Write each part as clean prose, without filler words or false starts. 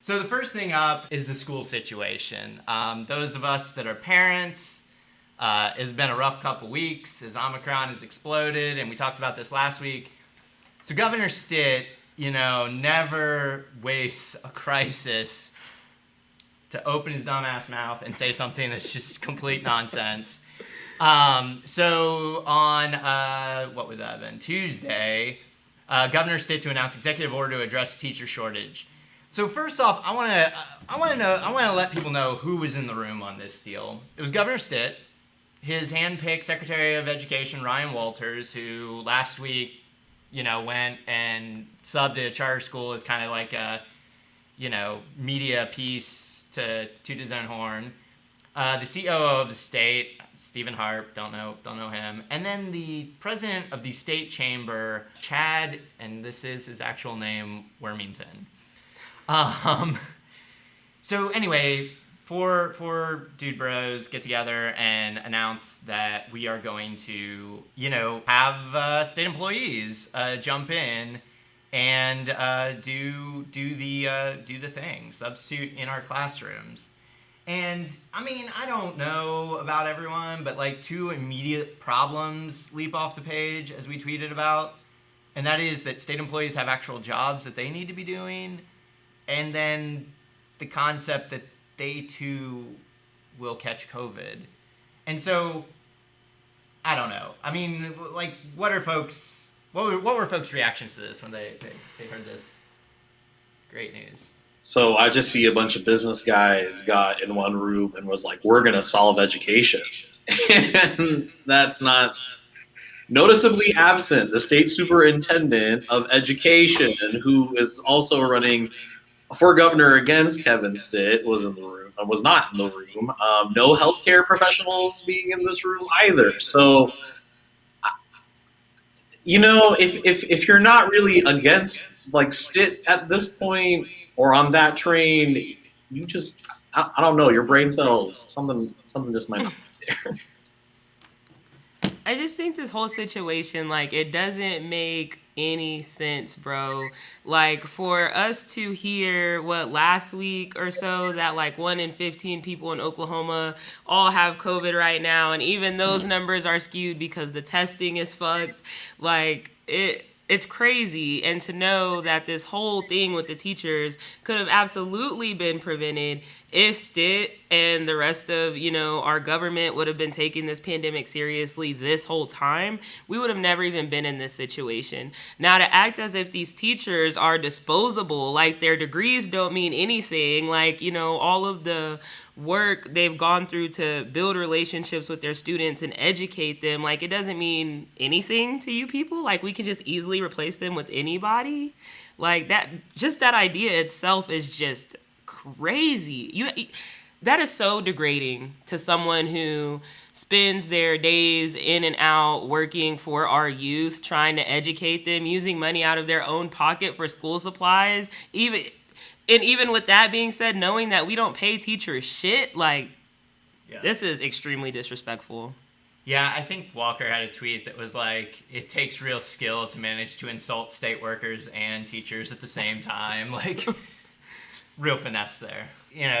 So the first thing up is the school situation. Those of us that are parents, it's been a rough couple weeks as Omicron has exploded, and we talked about this last week. So Governor Stitt, never wastes a crisis to open his dumbass mouth and say something that's just complete nonsense. So on, what would that have been, Tuesday, Governor Stitt to announce executive order to address teacher shortage. So first off, I want to let people know who was in the room on this deal. It was Governor Stitt, his hand-picked Secretary of Education Ryan Walters, who last week, went and subbed at a charter school as kind of like a, media piece to toot his own horn. The COO of the state, Stephen Harp, don't know him, and then the president of the state chamber, Chad, and this is his actual name, Wormington. So anyway, four dude bros get together and announce that we are going to, have state employees jump in and do the thing, substitute in our classrooms. And I don't know about everyone, but like two immediate problems leap off the page as we tweeted about, and that is that state employees have actual jobs that they need to be doing. And then the concept that they too will catch COVID. And so, I don't know. What were folks' reactions to this when they heard this great news? So I just see a bunch of business guys got in one room and was like, we're going to solve education. And that's not noticeably absent. The state superintendent of education, who is also running for governor against Kevin Stitt, was not in the room. No healthcare professionals being in this room either. So, if you're not really against like Stitt at this point or on that train, you just I don't know, your brain cells, something just might not be there. I just think this whole situation, like, it doesn't make any sense, bro. Like, for us to hear, last week or so, that like 1 in 15 people in Oklahoma all have COVID right now, and even those numbers are skewed because the testing is fucked. Like, it's crazy. And to know that this whole thing with the teachers could have absolutely been prevented if Stitt and the rest of, our government would have been taking this pandemic seriously this whole time, we would have never even been in this situation. Now, to act as if these teachers are disposable, like their degrees don't mean anything, like, all of the work they've gone through to build relationships with their students and educate them, like, it doesn't mean anything to you people. Like, we could just easily replace them with anybody. Like, that idea itself is just crazy. That is so degrading to someone who spends their days in and out working for our youth, trying to educate them, using money out of their own pocket for school supplies. Even with that being said, knowing that we don't pay teachers shit, like, yeah. This is extremely disrespectful. Yeah, I think Walker had a tweet that was like, it takes real skill to manage to insult state workers and teachers at the same time. Like, real finesse there.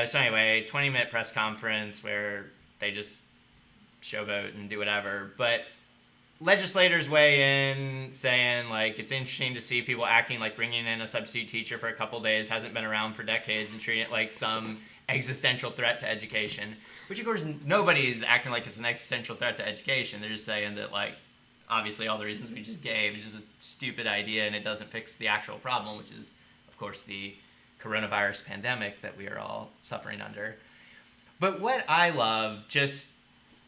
So anyway, 20-minute press conference where they just showboat and do whatever. But legislators weigh in saying, like, it's interesting to see people acting like bringing in a substitute teacher for a couple days hasn't been around for decades and treating it like some existential threat to education. Which, of course, nobody's acting like it's an existential threat to education. They're just saying that, like, obviously all the reasons we just gave is just a stupid idea and it doesn't fix the actual problem, which is, of course, the coronavirus pandemic that we are all suffering under. But what I love, just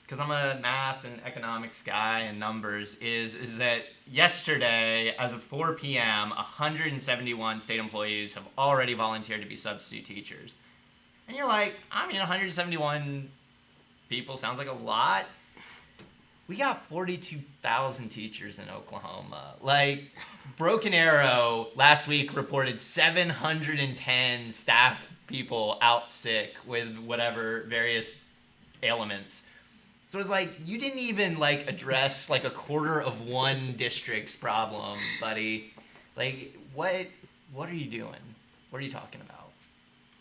because I'm a math and economics guy and numbers, is that yesterday, as of 4 p.m., 171 state employees have already volunteered to be substitute teachers. And you're like, 171 people sounds like a lot. We got 42,000 teachers in Oklahoma. Like, Broken Arrow last week reported 710 staff people out sick with whatever various ailments. So it's like, you didn't even, like, address, like, a quarter of one district's problem, buddy. Like, what are you doing? What are you talking about?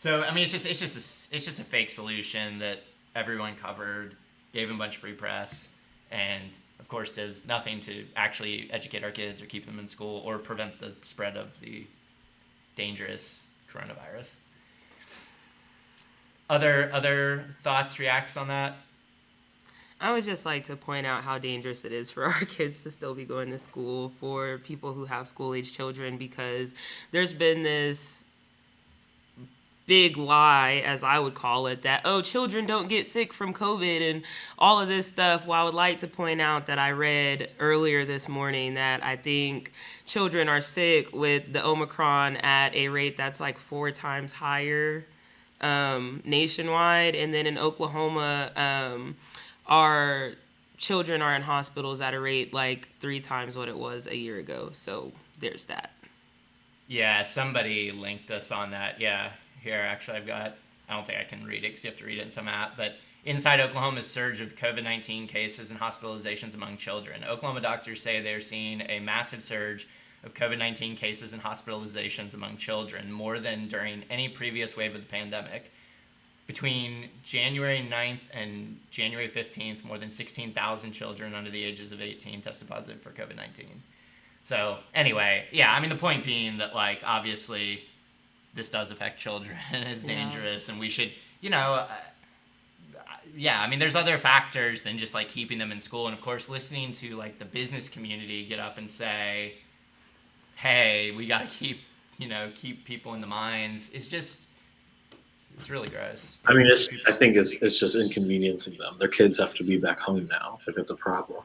So I mean, it's just a fake solution that everyone covered, gave them a bunch of free press, and of course does nothing to actually educate our kids or keep them in school or prevent the spread of the dangerous coronavirus. Other thoughts, reacts on that? I would just like to point out how dangerous it is for our kids to still be going to school, for people who have school-age children, because there's been this big lie, as I would call it, that, oh, children don't get sick from COVID and all of this stuff. Well, I would like to point out that I read earlier this morning that I think children are sick with the Omicron at a rate that's like 4 times higher nationwide. And then in Oklahoma, our children are in hospitals at a rate like 3 times what it was a year ago. So there's that. Yeah, somebody linked us on that. Yeah, here actually I don't think I can read it because you have to read it in some app, but inside Oklahoma's surge of COVID-19 cases and hospitalizations among children. Oklahoma doctors say they're seeing a massive surge of COVID-19 cases and hospitalizations among children, more than during any previous wave of the pandemic. Between January 9th and January 15th, more than 16,000 children under the ages of 18 tested positive for COVID-19. So anyway, yeah, I mean, the point being that, like, obviously this does affect children and is dangerous, and we should, I mean, there's other factors than just, like, keeping them in school. And, of course, listening to, like, the business community get up and say, hey, we got to keep people in the mines, it's really gross. I mean, I think it's just inconveniencing them. Their kids have to be back home now if it's a problem.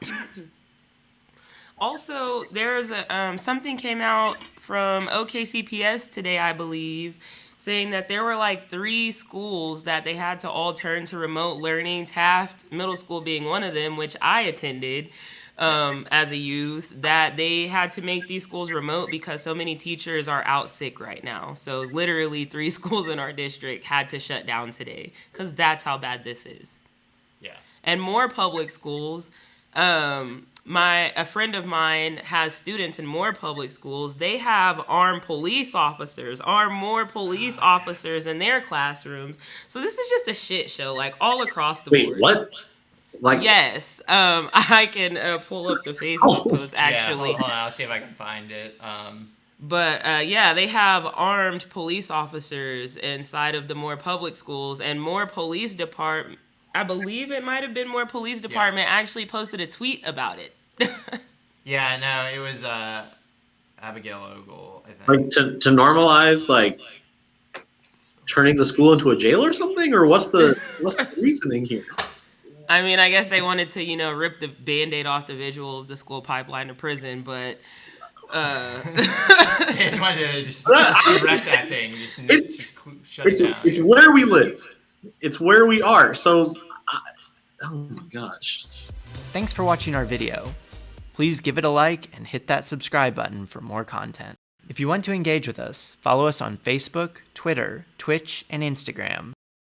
Also, there's something came out from OKCPS today, I believe, saying that there were like 3 schools that they had to all turn to remote learning, Taft Middle School being one of them, which I attended as a youth, that they had to make these schools remote because so many teachers are out sick right now. So literally 3 schools in our district had to shut down today because that's how bad this is. Yeah. And more public schools, a friend of mine has students in more public schools. They have armed more police officers in their classrooms. So this is just a shit show, like all across the board. Wait, what? Like, yes, I can pull up the Facebook post actually. Yeah, hold on, I'll see if I can find it. But they have armed police officers inside of the more public schools, and more police department. I believe it might have been more police department actually posted a tweet about it. Yeah, no, it was Abigail Ogle, I think. Like to normalize like turning the school into a jail or something, or what's the reasoning here? I mean, I guess they wanted to, rip the Band-Aid off the visual of the school pipeline to prison, but they just wanted to just wreck that thing. Just shut it down. It's where we live. It's where we are. So, oh my gosh. Thanks for watching our video. Please give it a like and hit that subscribe button for more content. If you want to engage with us, follow us on Facebook, Twitter, Twitch, and Instagram.